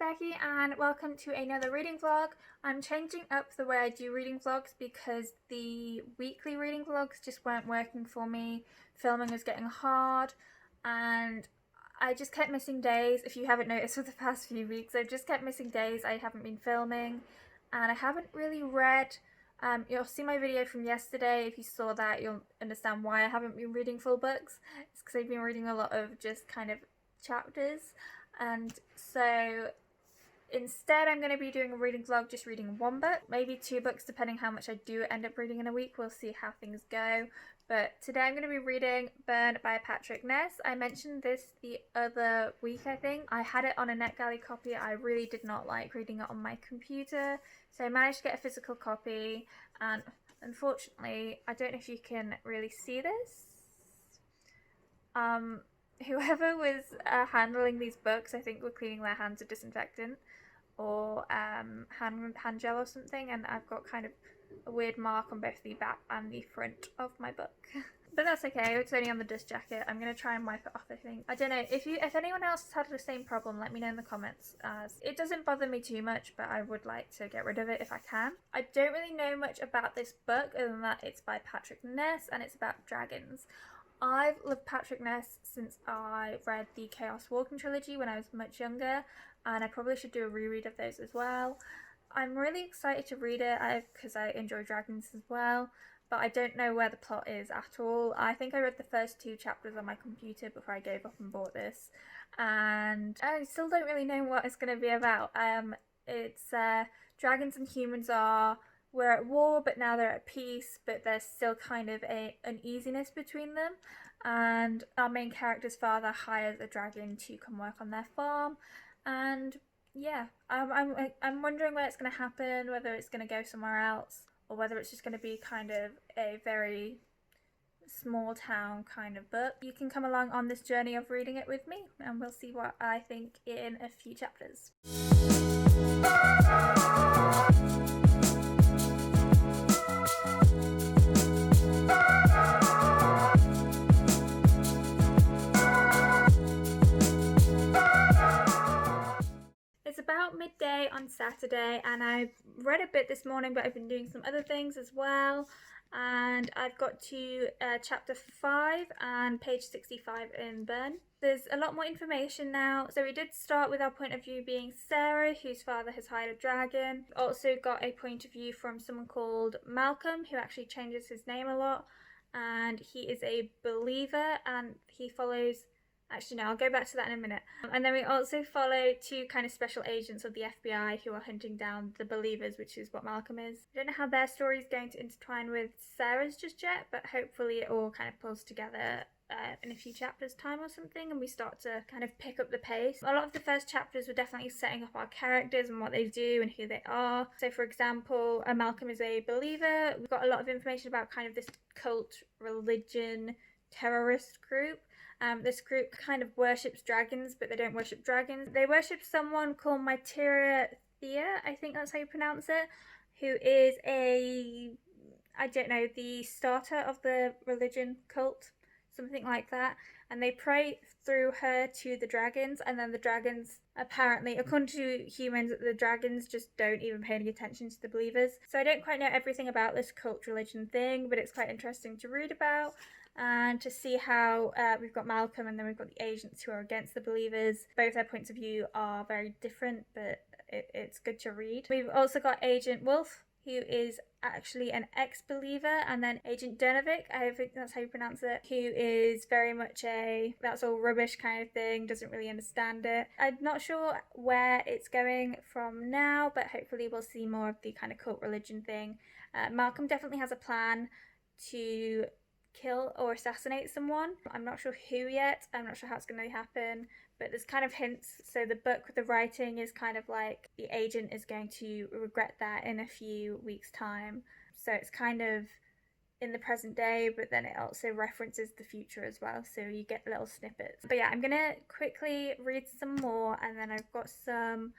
Becky and welcome to another reading vlog. I'm changing up the way I do reading vlogs because the weekly reading vlogs just weren't working for me. Filming was getting hard and I just kept missing days. If you haven't noticed for the past few weeks, I've just kept missing days. I haven't been filming and I haven't really read. You'll see my video from yesterday. If you saw that, you'll understand why I haven't been reading full books. It's because I've been reading a lot of just kind of chapters. And so instead I'm going to be doing a reading vlog, just reading one book, maybe two books depending how much I do end up reading in a week. We'll see how things go. But today I'm going to be reading Burn by Patrick Ness. I mentioned this the other week, I think. I had it on a NetGalley copy. I really did not like reading it on my computer. So I managed to get a physical copy and unfortunately, I don't know if you can really see this. Whoever was handling these books, I think were cleaning their hands with disinfectant or hand gel or something, and I've got kind of a weird mark on both the back and the front of my book. But that's okay, it's only on the dust jacket. I'm going to try and wipe it off, I think. I don't know, if anyone else has had the same problem, let me know in the comments, as it doesn't bother me too much, but I would like to get rid of it if I can. I don't really know much about this book other than that it's by Patrick Ness and it's about dragons. I've loved Patrick Ness since I read the Chaos Walking trilogy when I was much younger, and I probably should do a reread of those as well. I'm really excited to read it because I enjoy dragons as well, but I don't know where the plot is at all. I think I read the first two chapters on my computer before I gave up and bought this, and I still don't really know what it's going to be about. It's dragons and humans we're at war, but now they're at peace, but there's still kind of an uneasiness between them. And our main character's father hires a dragon to come work on their farm. And yeah, I'm wondering where it's going to happen, whether it's going to go somewhere else, or whether it's just going to be kind of a very small town kind of book. You can come along on this journey of reading it with me, and we'll see what I think in a few chapters. It's about midday on Saturday and I read a bit this morning, but I've been doing some other things as well, and I've got to chapter 5 and page 65 in Burn. There's a lot more information now. So we did start with our point of view being Sarah, whose father has hired a dragon. Also got a point of view from someone called Malcolm, who actually changes his name a lot, and he is a believer and he follows. Actually, no, I'll go back to that in a minute. And then we also follow two kind of special agents of the FBI who are hunting down the believers, which is what Malcolm is. I don't know how their story is going to intertwine with Sarah's just yet, but hopefully it all kind of pulls together in a few chapters time or something, and we start to kind of pick up the pace. A lot of the first chapters were definitely setting up our characters and what they do and who they are. So for example, Malcolm is a believer. We've got a lot of information about kind of this cult, religion, terrorist group. This group kind of worships dragons, but they don't worship dragons. They worship someone called Thea, I think that's how you pronounce it, who is the starter of the religion cult, something like that. And they pray through her to the dragons, and then the dragons, apparently, according to humans, the dragons just don't even pay any attention to the believers. So I don't quite know everything about this cult religion thing, but it's quite interesting to read about. And to see how we've got Malcolm and then we've got the agents who are against the believers. Both their points of view are very different, but it's good to read. We've also got Agent Wolf, who is actually an ex-believer, and then Agent Dernovic, I think that's how you pronounce it, who is very much that's all rubbish kind of thing, doesn't really understand it. I'm not sure where it's going from now, but hopefully we'll see more of the kind of cult religion thing. Malcolm definitely has a plan to kill or assassinate someone. I'm not sure who yet, I'm not sure how it's going to happen, but there's kind of hints. So the book with the writing is kind of like the agent is going to regret that in a few weeks' time. So it's kind of in the present day, but then it also references the future as well, so you get little snippets. But yeah, I'm going to quickly read some more, and then I've got some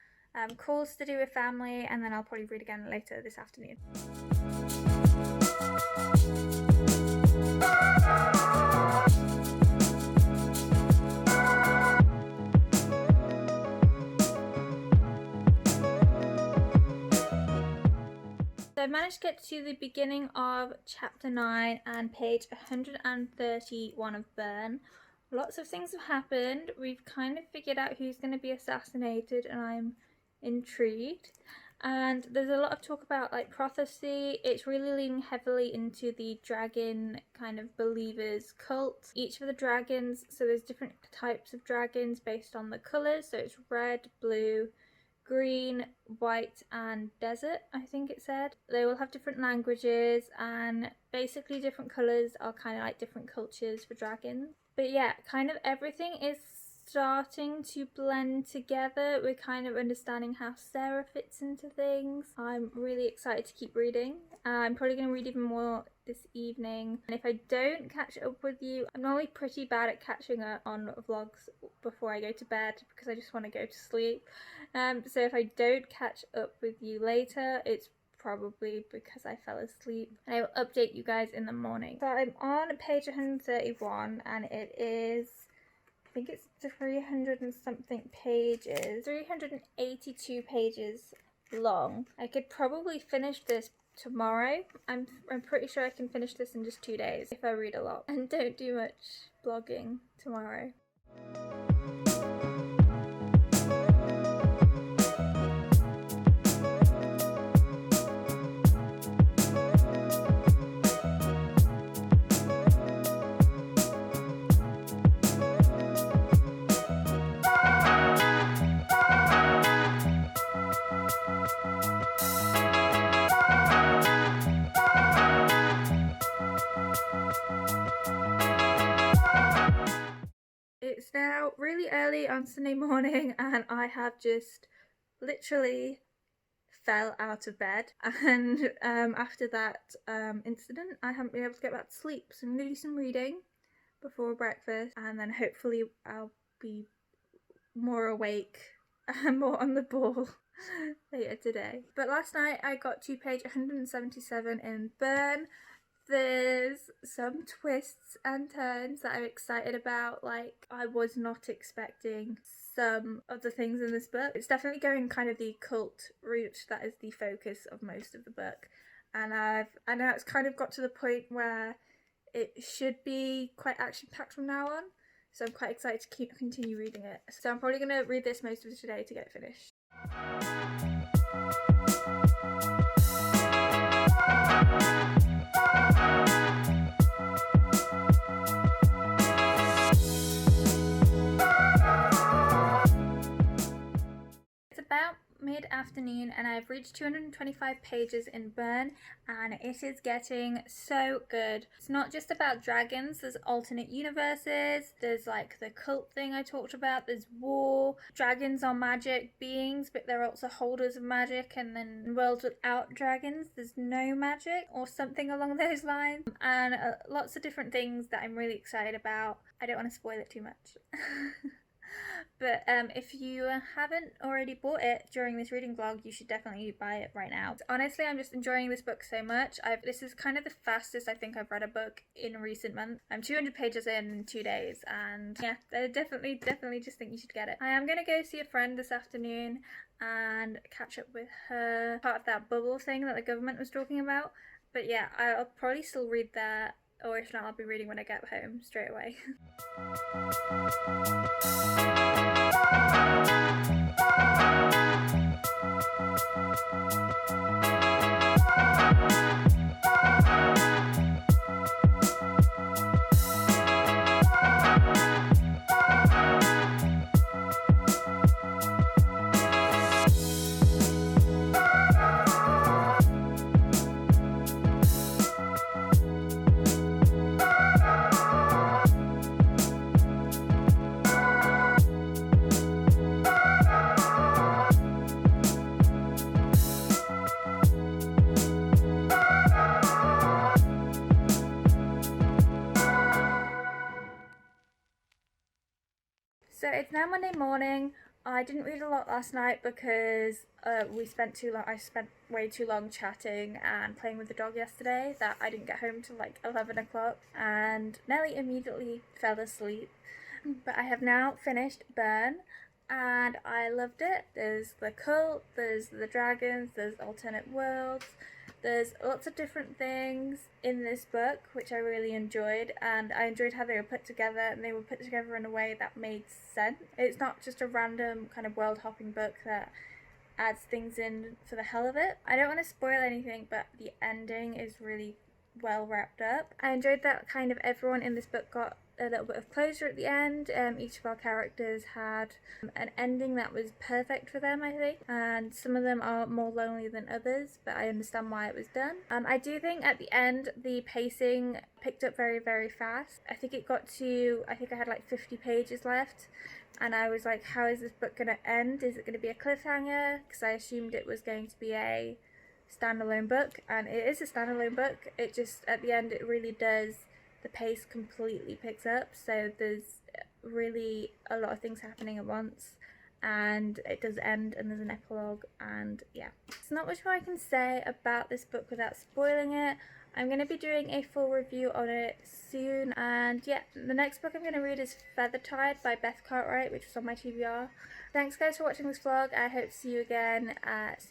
calls to do with family, and then I'll probably read again later this afternoon. So I managed to get to the beginning of chapter 9 and page 131 of Burn. Lots of things have happened. We've kind of figured out who's going to be assassinated, and I'm intrigued. And there's a lot of talk about like prophecy. It's really leaning heavily into the dragon kind of believers cult. Each of the dragons, so there's different types of dragons based on the colours. So it's red, blue, green, white and desert, I think it said. They all have different languages, and basically different colours are kind of like different cultures for dragons. But yeah, kind of everything is starting to blend together. We're kind of understanding how Sarah fits into things. I'm really excited to keep reading. I'm probably going to read even more this evening, and if I don't catch up with you, I'm normally pretty bad at catching up on vlogs before I go to bed because I just want to go to sleep. So if I don't catch up with you later, it's probably because I fell asleep, and I will update you guys in the morning. So I'm on page 131, and it is, I think it's 300 and something pages, 382 pages long. I could probably finish this tomorrow. I'm pretty sure I can finish this in just 2 days if I read a lot and don't do much blogging tomorrow. It's now really early on Sunday morning, and I have just literally fell out of bed, and after that incident I haven't been able to get back to sleep, so I'm going to do some reading before breakfast, and then hopefully I'll be more awake and more on the ball later today. But last night I got to page 177 in Burn. There's some twists and turns that I'm excited about. Like, I was not expecting some of the things in this book. It's definitely going kind of the cult route that is the focus of most of the book, and now it's kind of got to the point where it should be quite action-packed from now on, so I'm quite excited to continue reading it. So I'm probably going to read this most of today to get it finished. About mid-afternoon, and I've reached 225 pages in Burn, and it is getting so good. It's not just about dragons, there's alternate universes, there's like the cult thing I talked about, there's war, dragons are magic beings but they're also holders of magic, and then in worlds without dragons there's no magic or something along those lines, and lots of different things that I'm really excited about. I don't want to spoil it too much. But if you haven't already bought it during this reading vlog, you should definitely buy it right now. Honestly, I'm just enjoying this book so much. This is kind of the fastest I think I've read a book in recent months. I'm 200 pages in 2 days, and yeah, I definitely just think you should get it. I am going to go see a friend this afternoon and catch up with her, part of that bubble thing that the government was talking about. But yeah, I'll probably still read that, or if not, I'll be reading when I get home straight away. So it's now Monday morning. I didn't read a lot last night because I spent way too long chatting and playing with the dog yesterday that I didn't get home till like 11 o'clock, and Nelly immediately fell asleep. But I have now finished Burn, and I loved it. There's the cult, there's the dragons, there's alternate worlds, There's lots of different things in this book which I really enjoyed, and I enjoyed how they were put together, and they were put together in a way that made sense. It's not just a random kind of world hopping book that adds things in for the hell of it. I don't want to spoil anything, but the ending is really well wrapped up. I enjoyed that kind of everyone in this book got a little bit of closure at the end. Each of our characters had an ending that was perfect for them, I think, and some of them are more lonely than others, but I understand why it was done. I do think at the end the pacing picked up very, very fast. I think I had like 50 pages left, and I was like, how is this book going to end? Is it going to be a cliffhanger? Because I assumed it was going to be a standalone book, and it is a standalone book. It just, at the end, it really does, the pace completely picks up, so there's really a lot of things happening at once, and it does end, and there's an epilogue, and yeah. There's not much more I can say about this book without spoiling it. I'm going to be doing a full review on it soon, and yeah, the next book I'm going to read is Feathertide by Beth Cartwright, which was on my TBR. Thanks guys for watching this vlog. I hope to see you again soon.